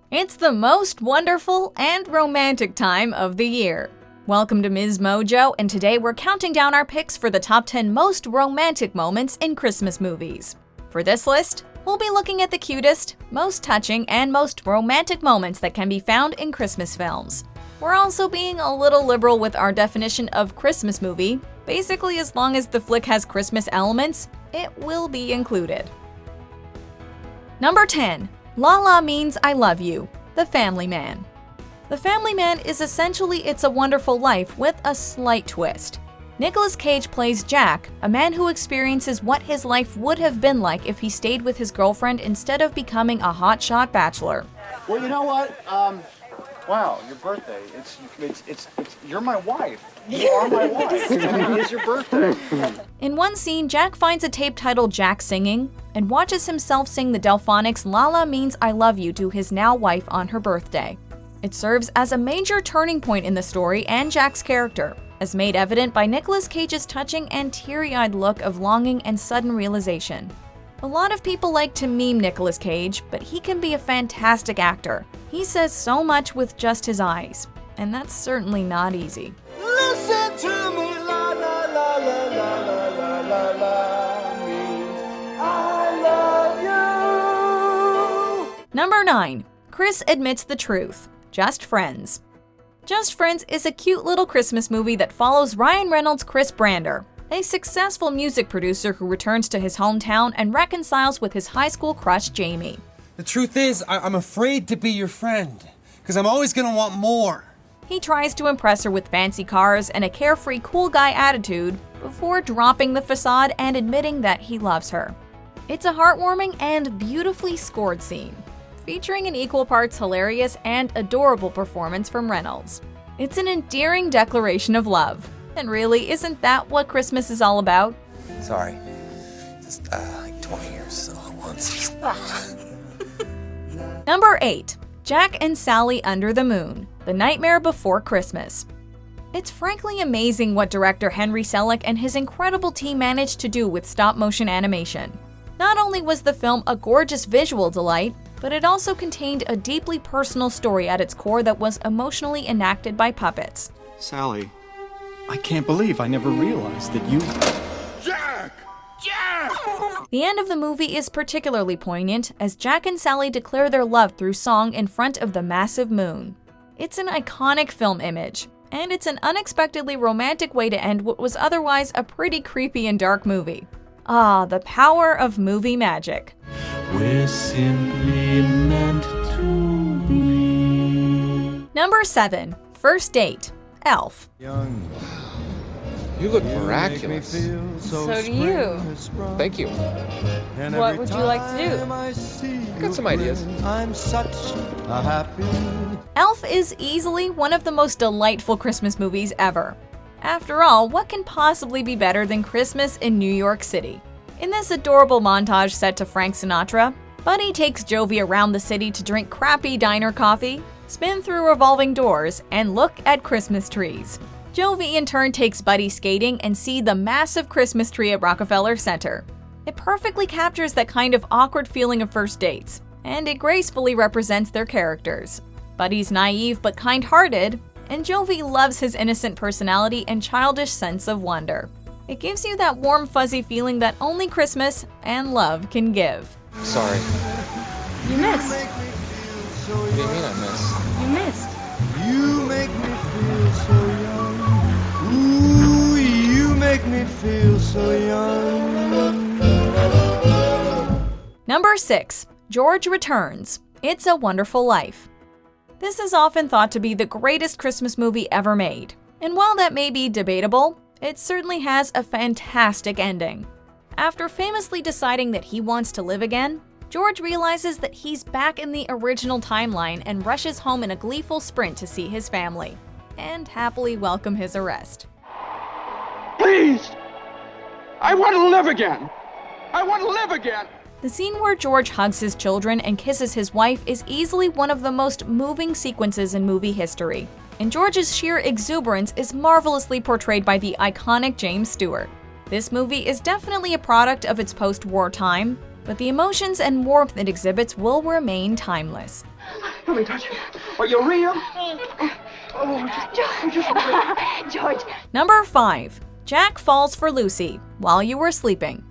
It's the most wonderful and romantic time of the year. Welcome to MsMojo, and today we're counting down our picks for the top 10 most romantic moments in Christmas movies. For this list, we'll be looking at the cutest, most touching, and most romantic moments that can be found in Christmas films. We're also being a little liberal with our definition of Christmas movie. Basically, as long as the flick has Christmas elements, it will be included. Number 10. Lala Means I Love You, The Family Man. The Family Man is essentially It's a Wonderful Life with a slight twist. Nicolas Cage plays Jack, a man who experiences what his life would have been like if he stayed with his girlfriend instead of becoming a hotshot bachelor. Well, you know what? Wow, your birthday. You're my wife. You are my wife. And it is your birthday. In one scene, Jack finds a tape titled Jack Singing and watches himself sing the Delphonics' Lala Means I Love You to his now wife on her birthday. It serves as a major turning point in the story and Jack's character, as made evident by Nicolas Cage's touching and teary-eyed look of longing and sudden realization. A lot of people like to meme Nicolas Cage, but he can be a fantastic actor. He says so much with just his eyes, and that's certainly not easy. Listen to me, la la la la la la la la means I love you. Number 9. Chris Admits the Truth, Just Friends. Just Friends is a cute little Christmas movie that follows Ryan Reynolds' Chris Brander, a successful music producer who returns to his hometown and reconciles with his high school crush Jamie. The truth is, I'm afraid to be your friend, because I'm always gonna want more. He tries to impress her with fancy cars and a carefree cool guy attitude before dropping the facade and admitting that he loves her. It's a heartwarming and beautifully scored scene, featuring an equal parts hilarious and adorable performance from Reynolds. It's an endearing declaration of love. And really, isn't that what Christmas is all about? Sorry. Just, like 20 years all at once. Number 8. Jack and Sally Under the Moon, The Nightmare Before Christmas. It's frankly amazing what director Henry Selick and his incredible team managed to do with stop-motion animation. Not only was the film a gorgeous visual delight, but it also contained a deeply personal story at its core that was emotionally enacted by puppets. Sally, I can't believe I never realized that you... Jack! Jack! The end of the movie is particularly poignant as Jack and Sally declare their love through song in front of the massive moon. It's an iconic film image, and it's an unexpectedly romantic way to end what was otherwise a pretty creepy and dark movie. Ah, the power of movie magic. We're simply meant to be. Number 7. First Date, Elf. You look miraculous. So do you. Thank you. What would you like to do? I got some ideas. I'm such a happy. Elf is easily one of the most delightful Christmas movies ever. After all, what can possibly be better than Christmas in New York City? In this adorable montage set to Frank Sinatra, Buddy takes Jovi around the city to drink crappy diner coffee, spin through revolving doors, and look at Christmas trees. Jovi in turn takes Buddy skating and see the massive Christmas tree at Rockefeller Center. It perfectly captures that kind of awkward feeling of first dates, and it gracefully represents their characters. Buddy's naive but kind-hearted, and Jovi loves his innocent personality and childish sense of wonder. It gives you that warm, fuzzy feeling that only Christmas and love can give. Sorry. You missed. What do you mean I missed? You missed. You make me feel so young. Ooh, you make me feel so young. Number 6. Jorge Returns, It's a Wonderful Life. This is often thought to be the greatest Christmas movie ever made. And while that may be debatable, it certainly has a fantastic ending. After famously deciding that he wants to live again, George realizes that he's back in the original timeline and rushes home in a gleeful sprint to see his family, and happily welcome his arrest. Please! I want to live again! I want to live again! The scene where George hugs his children and kisses his wife is easily one of the most moving sequences in movie history, and George's sheer exuberance is marvelously portrayed by the iconic James Stewart. This movie is definitely a product of its post-war time, but the emotions and warmth it exhibits will remain timeless. Let me touch you. Are you real? George. Number 5. Jack falls for Lucy while you were sleeping.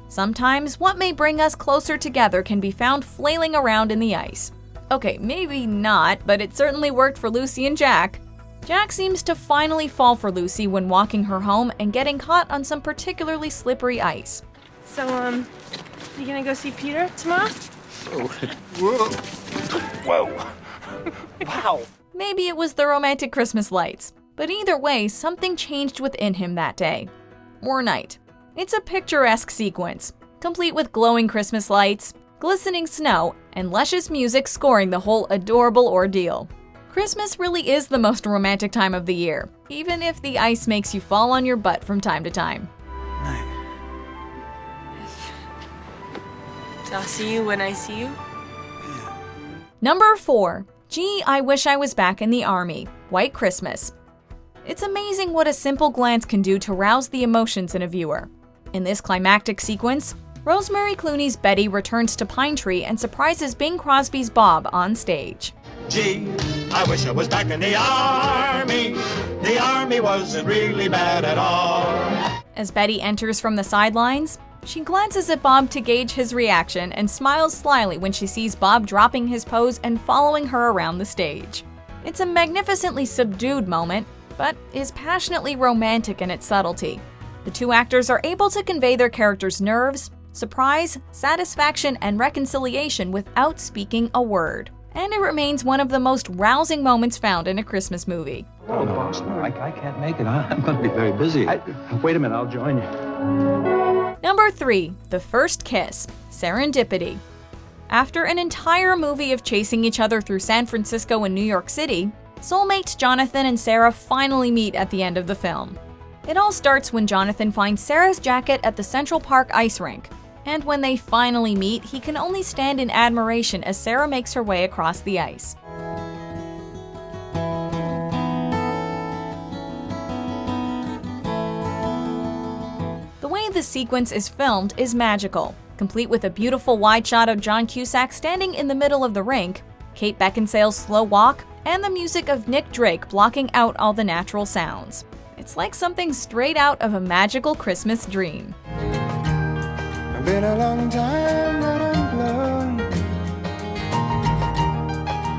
Sometimes what may bring us closer together can be found flailing around in the ice. Okay, maybe not, but it certainly worked for Lucy and Jack. Jack seems to finally fall for Lucy when walking her home and getting caught on some particularly slippery ice. So, you gonna go see Peter tomorrow? Whoa. Wow. Maybe it was the romantic Christmas lights, but either way, something changed within him that day. Or night. It's a picturesque sequence, complete with glowing Christmas lights, glistening snow, and luscious music scoring the whole adorable ordeal. Christmas really is the most romantic time of the year, even if the ice makes you fall on your butt from time to time. So I'll see you when I see you? Number 4. Gee, I wish I was back in the army. White Christmas. It's amazing what a simple glance can do to rouse the emotions in a viewer. In this climactic sequence, Rosemary Clooney's Betty returns to Pine Tree and surprises Bing Crosby's Bob on stage. Gee, I wish I was back in the army. The army wasn't really bad at all. As Betty enters from the sidelines, she glances at Bob to gauge his reaction and smiles slyly when she sees Bob dropping his pose and following her around the stage. It's a magnificently subdued moment, but is passionately romantic in its subtlety. The two actors are able to convey their characters' nerves, surprise, satisfaction, and reconciliation without speaking a word. And it remains one of the most rousing moments found in a Christmas movie. Oh, boss, no, I can't make it. I'm going to be very busy. Wait a minute, I'll join you. Number 3. The First Kiss. Serendipity. After an entire movie of chasing each other through San Francisco and New York City, soulmates Jonathan and Sarah finally meet at the end of the film. It all starts when Jonathan finds Sarah's jacket at the Central Park ice rink, and when they finally meet, he can only stand in admiration as Sarah makes her way across the ice. The way the sequence is filmed is magical, complete with a beautiful wide shot of John Cusack standing in the middle of the rink, Kate Beckinsale's slow walk, and the music of Nick Drake blocking out all the natural sounds. It's like something straight out of a magical Christmas dream. It's been a long time that I'm blown.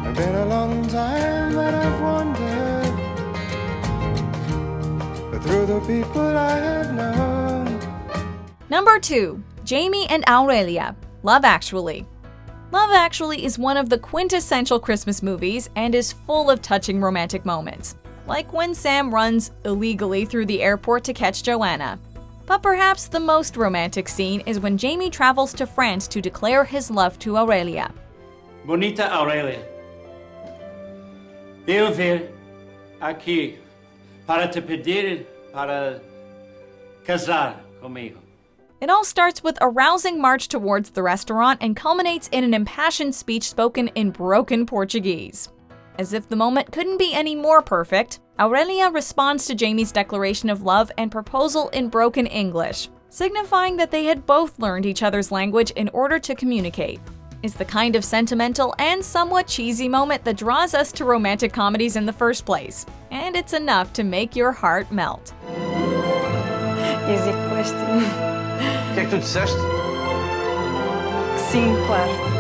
It's been a long time that I've wandered, but through the people I have known. Number 2. Jamie and Aralia. Love Actually. Love Actually is one of the quintessential Christmas movies and is full of touching romantic moments, like when Sam runs illegally through the airport to catch Joanna. But perhaps the most romantic scene is when Jamie travels to France to declare his love to Aralia. Bonita Aralia, eu vim aqui para te pedir para casar comigo. It all starts with a rousing march towards the restaurant and culminates in an impassioned speech spoken in broken Portuguese. As if the moment couldn't be any more perfect, Aralia responds to Jamie's declaration of love and proposal in broken English, signifying that they had both learned each other's language in order to communicate. It's the kind of sentimental and somewhat cheesy moment that draws us to romantic comedies in the first place, and it's enough to make your heart melt. Easy question. O que é que tu disseste? Sim, claro.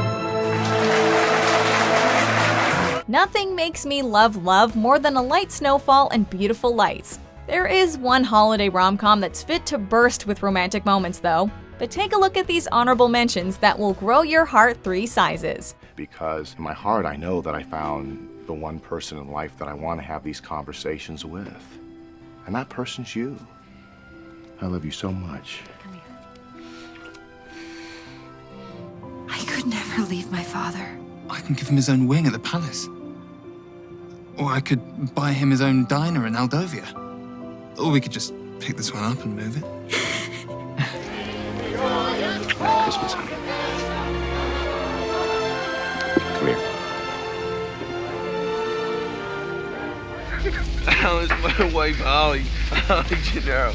Nothing makes me love love more than a light snowfall and beautiful lights. There is one holiday rom-com that's fit to burst with romantic moments though, but take a look at these honorable mentions that will grow your heart 3 sizes. Because in my heart, I know that I found the one person in life that I want to have these conversations with. And that person's you. I love you so much. I could never leave my father. I can give him his own wing at the palace. Or I could buy him his own diner in Aldovia. Or we could just pick this one up and move it. Merry Christmas, honey. Come here. That was my wife, Holly. Holly Gennaro.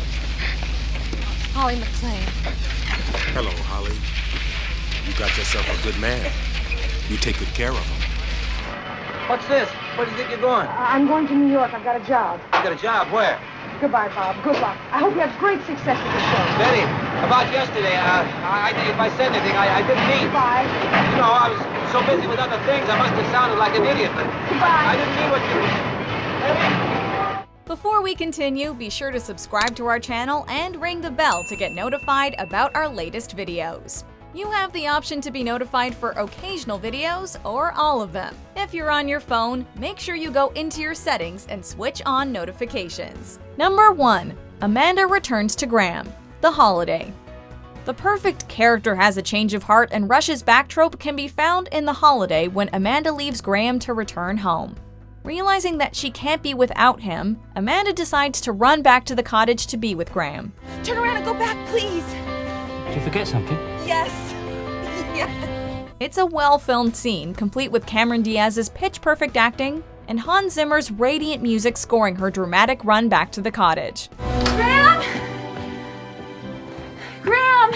Holly McClain. Hello, Holly. You got yourself a good man. You take good care of him. What's this? Where do you think you're going? I'm going to New York. I've got a job. You got a job? Where? Goodbye, Bob. Good luck. I hope you have great success with the show. Betty, about yesterday, if I said anything, I didn't mean. Goodbye. You know, I was so busy with other things, I must have sounded like an idiot. Goodbye. I didn't mean what you... Betty? Before we continue, be sure to subscribe to our channel and ring the bell to get notified about our latest videos. You have the option to be notified for occasional videos or all of them. If you're on your phone, make sure you go into your settings and switch on notifications. Number 1. Amanda returns to Graham. The Holiday. The perfect character has a change of heart and rushes back trope can be found in The Holiday when Amanda leaves Graham to return home. Realizing that she can't be without him, Amanda decides to run back to the cottage to be with Graham. Turn around and go back, please. Did you forget something? Yes. Yes. It's a well-filmed scene, complete with Cameron Diaz's pitch-perfect acting and Hans Zimmer's radiant music scoring her dramatic run back to the cottage. Graham! Graham!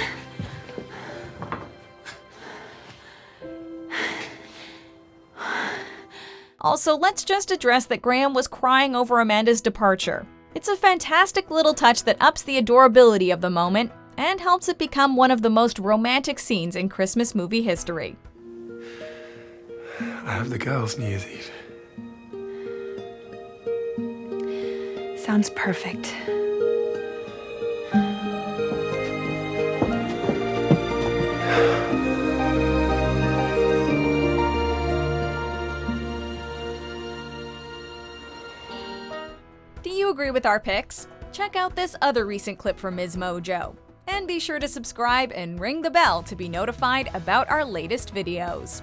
Also, let's just address that Graham was crying over Amanda's departure. It's a fantastic little touch that ups the adorability of the moment and helps it become one of the most romantic scenes in Christmas movie history. I have the girls' New Year's Eve. Sounds perfect. Do you agree with our picks? Check out this other recent clip from MsMojo. And be sure to subscribe and ring the bell to be notified about our latest videos.